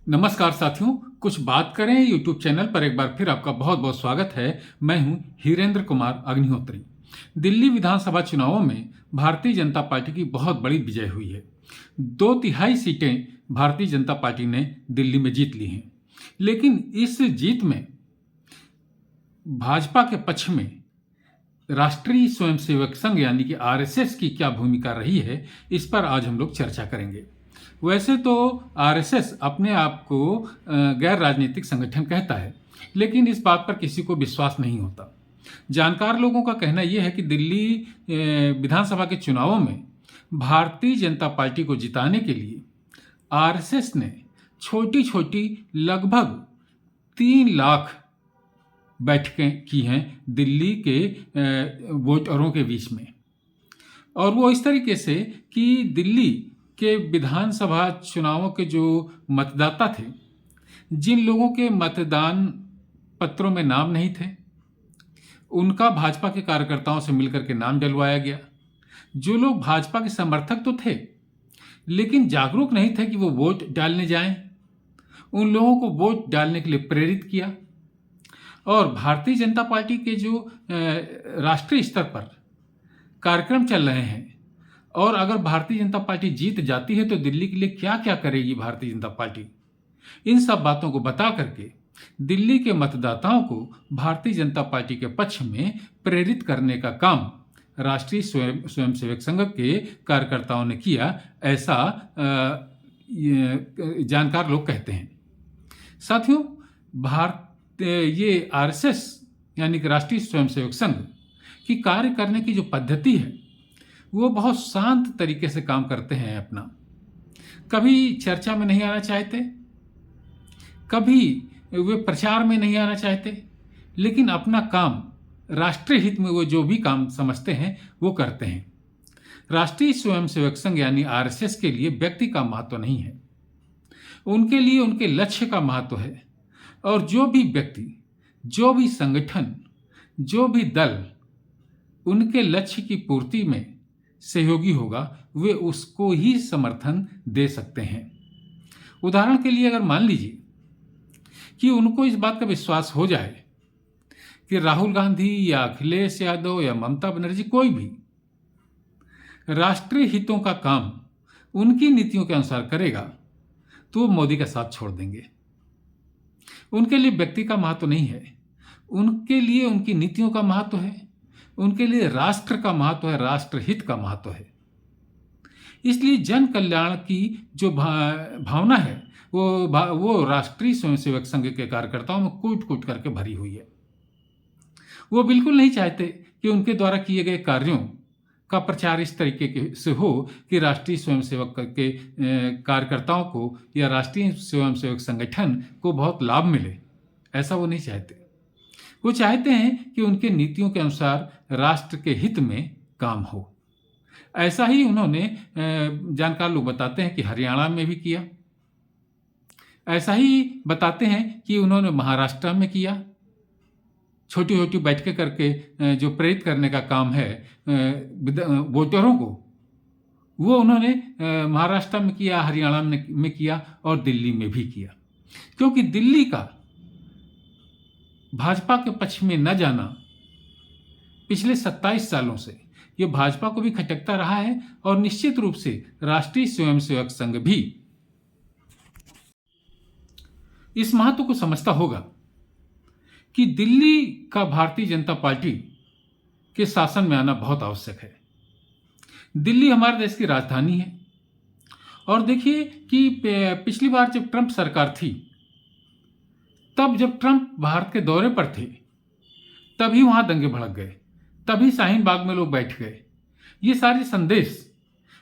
नमस्कार साथियों, कुछ बात करें यूट्यूब चैनल पर एक बार फिर आपका बहुत बहुत स्वागत है। मैं हूं हीरेंद्र कुमार अग्निहोत्री। दिल्ली विधानसभा चुनावों में भारतीय जनता पार्टी की बहुत बड़ी विजय हुई है। 2/3 सीटें भारतीय जनता पार्टी ने दिल्ली में जीत ली हैं। लेकिन इस जीत में भाजपा के पक्ष में राष्ट्रीय स्वयंसेवक संघ यानी कि आरएसएस की क्या भूमिका रही है, इस पर आज हम लोग चर्चा करेंगे। वैसे तो आरएसएस अपने आप को गैर राजनीतिक संगठन कहता है, लेकिन इस बात पर किसी को विश्वास नहीं होता। जानकार लोगों का कहना यह है कि दिल्ली विधानसभा के चुनावों में भारतीय जनता पार्टी को जिताने के लिए आरएसएस ने छोटी छोटी लगभग 3 लाख बैठकें की हैं दिल्ली के वोटरों के बीच में। और वो इस तरीके से कि दिल्ली के विधानसभा चुनावों के जो मतदाता थे, जिन लोगों के मतदान पत्रों में नाम नहीं थे, उनका भाजपा के कार्यकर्ताओं से मिलकर के नाम डलवाया गया। जो लोग भाजपा के समर्थक तो थे लेकिन जागरूक नहीं थे कि वो वोट डालने जाएं, उन लोगों को वोट डालने के लिए प्रेरित किया। और भारतीय जनता पार्टी के जो राष्ट्रीय स्तर पर कार्यक्रम चल रहे हैं, और अगर भारतीय जनता पार्टी जीत जाती है तो दिल्ली के लिए क्या क्या करेगी भारतीय जनता पार्टी, इन सब बातों को बता करके दिल्ली के मतदाताओं को भारतीय जनता पार्टी के पक्ष में प्रेरित करने का काम राष्ट्रीय स्वयंसेवक संघ के कार्यकर्ताओं ने किया, ऐसा जानकार लोग कहते हैं। साथियों, ये आरएसएस यानी कि राष्ट्रीय स्वयंसेवक संघ की कार्य करने की जो पद्धति है, वो बहुत शांत तरीके से काम करते हैं अपना। कभी चर्चा में नहीं आना चाहते, कभी वे प्रचार में नहीं आना चाहते, लेकिन अपना काम राष्ट्रीय हित में वो जो भी काम समझते हैं वो करते हैं। राष्ट्रीय स्वयंसेवक संघ यानी आरएसएस के लिए व्यक्ति का महत्व नहीं है, उनके लिए उनके लक्ष्य का महत्व है। और जो भी व्यक्ति, जो भी संगठन, जो भी दल उनके लक्ष्य की पूर्ति में सहयोगी होगा, वे उसको ही समर्थन दे सकते हैं। उदाहरण के लिए अगर मान लीजिए कि उनको इस बात का विश्वास हो जाए कि राहुल गांधी या अखिलेश यादव या ममता बनर्जी कोई भी राष्ट्रीय हितों का काम उनकी नीतियों के अनुसार करेगा, तो वो मोदी का साथ छोड़ देंगे। उनके लिए व्यक्ति का महत्व नहीं है, उनके लिए उनकी नीतियों का महत्व है, उनके लिए राष्ट्र का महत्व है, राष्ट्रहित का महत्व है। इसलिए जन कल्याण की जो भावना है वो राष्ट्रीय स्वयंसेवक संघ के कार्यकर्ताओं में कूट कूट करके भरी हुई है। वो बिल्कुल नहीं चाहते कि उनके द्वारा किए गए कार्यों का प्रचार इस तरीके से हो कि राष्ट्रीय स्वयंसेवक के कार्यकर्ताओं को या राष्ट्रीय स्वयंसेवक संगठन को बहुत लाभ मिले। ऐसा वो नहीं चाहते। वो चाहते हैं कि उनके नीतियों के अनुसार राष्ट्र के हित में काम हो। ऐसा ही उन्होंने जानकार लोग बताते हैं कि हरियाणा में भी किया। ऐसा ही बताते हैं कि उन्होंने महाराष्ट्र में किया। छोटी छोटी बैठकें करके जो प्रेरित करने का काम है वोटरों को, वो उन्होंने महाराष्ट्र में किया, हरियाणा में किया और दिल्ली में भी किया। क्योंकि दिल्ली का भाजपा के पक्ष में न जाना पिछले 27 सालों से ये भाजपा को भी खटकता रहा है, और निश्चित रूप से राष्ट्रीय स्वयंसेवक संघ भी इस महत्व को समझता होगा कि दिल्ली का भारतीय जनता पार्टी के शासन में आना बहुत आवश्यक है। दिल्ली हमारे देश की राजधानी है, और देखिए कि पिछली बार जब ट्रंप सरकार थी, तब जब ट्रंप भारत के दौरे पर थे, तभी वहां दंगे भड़क गए, तभी शाहीन बाग में लोग बैठ गए। ये सारे संदेश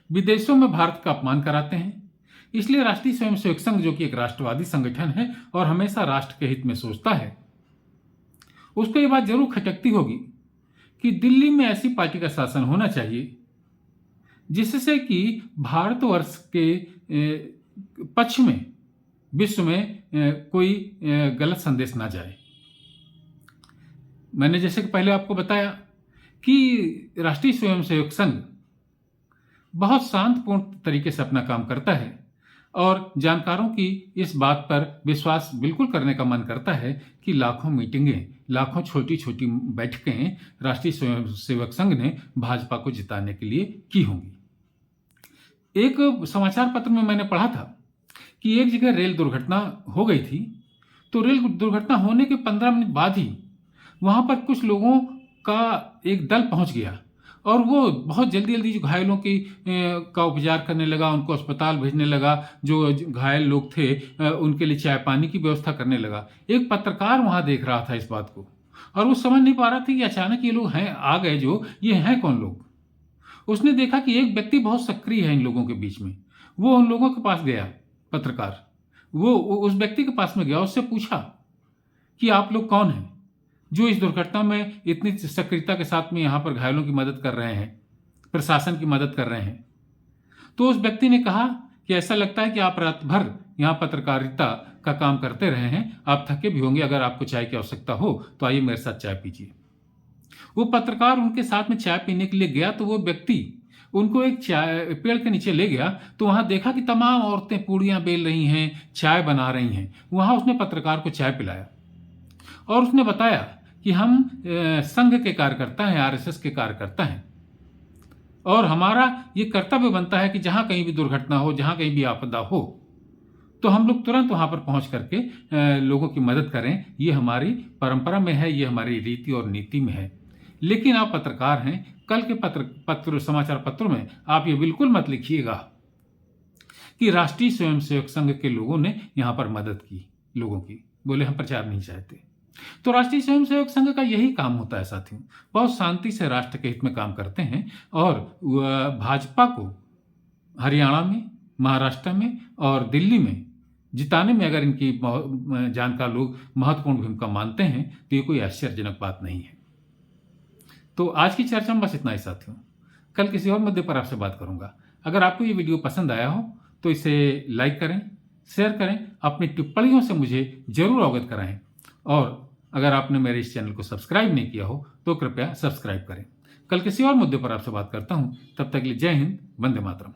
विदेशों में भारत का अपमान कराते हैं। इसलिए राष्ट्रीय स्वयंसेवक संघ, जो कि एक राष्ट्रवादी संगठन है और हमेशा राष्ट्र के हित में सोचता है, उसको ये बात जरूर खटकती होगी कि दिल्ली में ऐसी पार्टी का शासन होना चाहिए जिससे कि भारतवर्ष के पक्ष में विश्व में कोई गलत संदेश ना जाए। मैंने जैसे कि पहले आपको बताया कि राष्ट्रीय स्वयंसेवक संघ बहुत शांतिपूर्ण तरीके से अपना काम करता है, और जानकारों की इस बात पर विश्वास बिल्कुल करने का मन करता है कि लाखों मीटिंगें, लाखों छोटी-छोटी बैठकें राष्ट्रीय स्वयंसेवक संघ ने भाजपा को जिताने के लिए की होंगी। एक समाचार पत्र में मैंने पढ़ा था कि एक जगह रेल दुर्घटना हो गई थी, तो रेल दुर्घटना होने के 15 मिनट बाद ही वहाँ पर कुछ लोगों का एक दल पहुँच गया और वो बहुत जल्दी-जल्दी जो घायलों की का उपचार करने लगा, उनको अस्पताल भेजने लगा, जो घायल लोग थे उनके लिए चाय-पानी की व्यवस्था करने लगा। एक पत्रकार वहाँ देख रहा था इस बात को और वो समझ नहीं पा रहा था कि अचानक ये लोग हैं आ गए जो, ये हैं कौन लोग? उसने देखा कि एक व्यक्ति बहुत सक्रिय है इन लोगों के बीच में। वो उन लोगों के पास गया, पत्रकार। वो उस व्यक्ति के पास में गया, उससे पूछा कि आप लोग कौन हैं? जो इस दुर्घटना में इतनी सक्रियता के साथ में यहाँ पर घायलों की मदद कर रहे हैं, प्रशासन की मदद कर रहे हैं। तो उस व्यक्ति ने कहा कि ऐसा लगता है कि आप रात भर यहाँ पत्रकारिता का काम करते रहे हैं, आप थके भी होंगे, अगर आपको चाय की आवश्यकता हो तो आइए मेरे साथ चाय पीजिए। वो पत्रकार उनके साथ में चाय पीने के लिए गया तो वो व्यक्ति उनको एक चाय पेड़ के नीचे ले गया तो वहां देखा कि तमाम औरतें पूड़ियां बेल रही हैं, चाय बना रही हैं। वहां उसने पत्रकार को चाय पिलाया और उसने बताया कि हम संघ के कार्यकर्ता हैं, आरएसएस के कार्यकर्ता हैं और हमारा ये कर्तव्य बनता है कि जहां कहीं भी दुर्घटना हो, जहां कहीं भी आपदा हो, तो हम लोग तुरंत वहां पर पहुंच करके लोगों की मदद करें। ये हमारी परंपरा में है, ये हमारी रीति और नीति में है। लेकिन आप पत्रकार हैं, कल के समाचार पत्रों में आप ये बिल्कुल मत लिखिएगा कि राष्ट्रीय स्वयंसेवक संघ के लोगों ने यहां पर मदद की लोगों की। बोले हम प्रचार नहीं चाहते। तो राष्ट्रीय स्वयंसेवक संघ का यही काम होता है साथियों, बहुत शांति से राष्ट्र के हित में काम करते हैं और भाजपा को हरियाणा में, महाराष्ट्र में और दिल्ली में जिताने में अगर इनकी जानकार लोग महत्वपूर्ण भूमिका मानते हैं तो ये कोई आश्चर्यजनक बात नहीं है। तो आज की चर्चा में बस इतना ही साथियों। कल किसी और मुद्दे पर आपसे बात करूंगा। अगर आपको ये वीडियो पसंद आया हो तो इसे लाइक करें, शेयर करें, अपनी टिप्पणियों से मुझे जरूर अवगत कराएं और अगर आपने मेरे इस चैनल को सब्सक्राइब नहीं किया हो तो कृपया सब्सक्राइब करें। कल किसी और मुद्दे पर आपसे बात करता हूं, तब तक के लिए जय हिंद, वंदे मातरम।